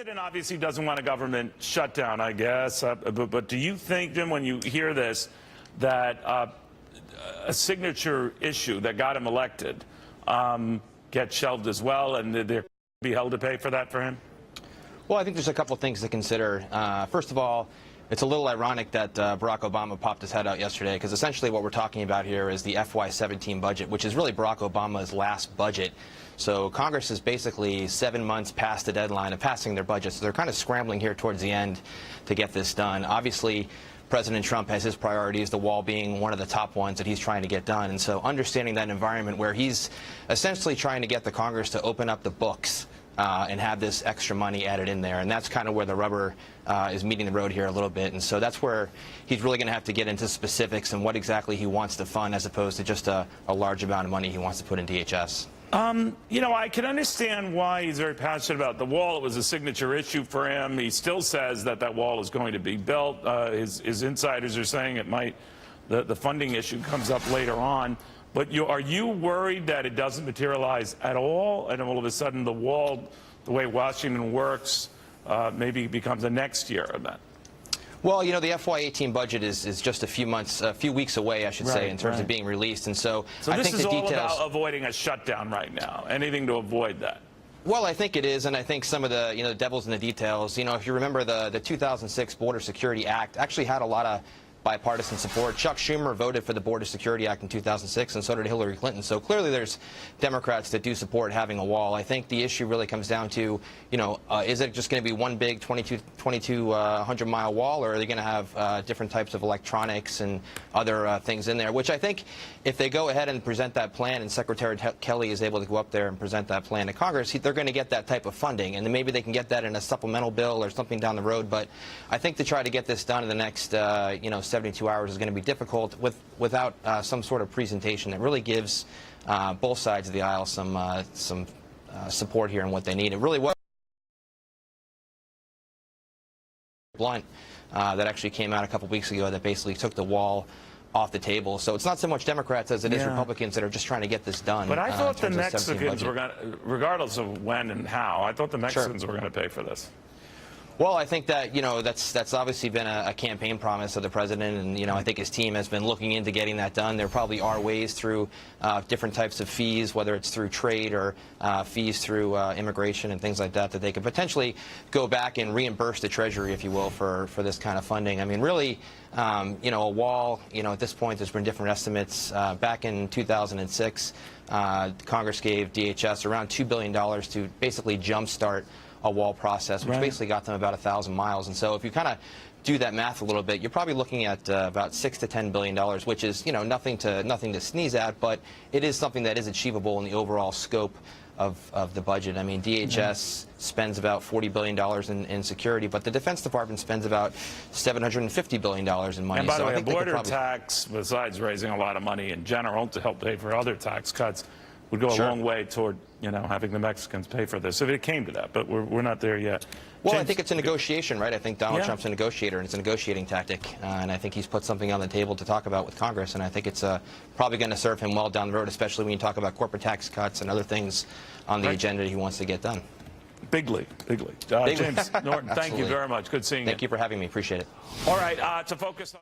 president obviously doesn't want a government shutdown, I guess. But do you think, Jim, when you hear this, that a signature issue that got him elected gets shelved as well, and they're be held to pay for that for him? Well, I think there's a couple of things to consider. First of all, it's a little ironic that Barack Obama popped his head out yesterday, because essentially what we're talking about here is the FY17 budget, which is really Barack Obama's last budget. So Congress is basically 7 months past the deadline of passing their budget, so they're kind of scrambling here towards the end to get this done. Obviously, President Trump has his priorities, the wall being one of the top ones that he's trying to get done. And so understanding that environment where he's essentially trying to get the Congress to open up the books and have this extra money added in there. And that's kind of where the rubber is meeting the road here a little bit. And so that's where he's really going to have to get into specifics and what exactly he wants to fund, as opposed to just a large amount of money he wants to put in DHS. You know, I can understand why he's very passionate about the wall. It was a signature issue for him. He still says that that wall is going to be built. His insiders are saying it might, the funding issue comes up later on. But are you worried that it doesn't materialize at all, and all of a sudden the wall, the way Washington works, maybe becomes a next year event? Well, you know, the FY18 budget is just a few weeks away, I should say, in terms of being released, and so I this think is the all details. about avoiding a shutdown right now. Anything to avoid that. Well, I think it is, and I think some of the, the devil's in the details. You know, if you remember, the 2006 Border Security Act actually had a lot of bipartisan support. Chuck Schumer voted for the Border Security Act in 2006, and so did Hillary Clinton. So clearly there's Democrats that do support having a wall. I think the issue really comes down to, is it just going to be one big 2,200-mile wall, or are they going to have different types of electronics and other things in there, which I think if they go ahead and present that plan, and Secretary Kelly is able to go up there and present that plan to Congress, they're going to get that type of funding, and then maybe they can get that in a supplemental bill or something down the road. But I think to try to get this done in the next, 72 hours is going to be difficult without some sort of presentation that really gives both sides of the aisle some support here and what they need. It really was blunt that actually came out a couple weeks ago that basically took the wall off the table. So it's not so much Democrats as it is Republicans that are just trying to get this done. But I thought the Mexicans were going to, regardless of when and how, I thought the Mexicans were going to pay for this. Well, I think that, that's obviously been a campaign promise of the president, and, I think his team has been looking into getting that done. There probably are ways through different types of fees, whether it's through trade or fees through immigration and things like that, that they could potentially go back and reimburse the Treasury, if you will, for this kind of funding. I mean, really, a wall, at this point, there's been different estimates. Back in 2006, Congress gave DHS around $2 billion to basically jumpstart a wall process, which basically got them about 1,000 miles. And so if you kind of do that math a little bit, you're probably looking at about $6 to $10 billion, which is, nothing to sneeze at, but it is something that is achievable in the overall scope of the budget. I mean, DHS spends about $40 billion in security, but the Defense Department spends about $750 billion in money. And by the way, a border tax, besides raising a lot of money in general to help pay for other tax cuts, would go a long way toward, having the Mexicans pay for this, if it came to that. But we're not there yet. Well, I think it's a negotiation, right? I think Donald Trump's a negotiator, and it's a negotiating tactic. And I think he's put something on the table to talk about with Congress, and I think it's probably going to serve him well down the road, especially when you talk about corporate tax cuts and other things on the agenda he wants to get done. Bigly. James Norton, thank you very much. Good seeing you. Thank you for having me. Appreciate it. All right, to focus on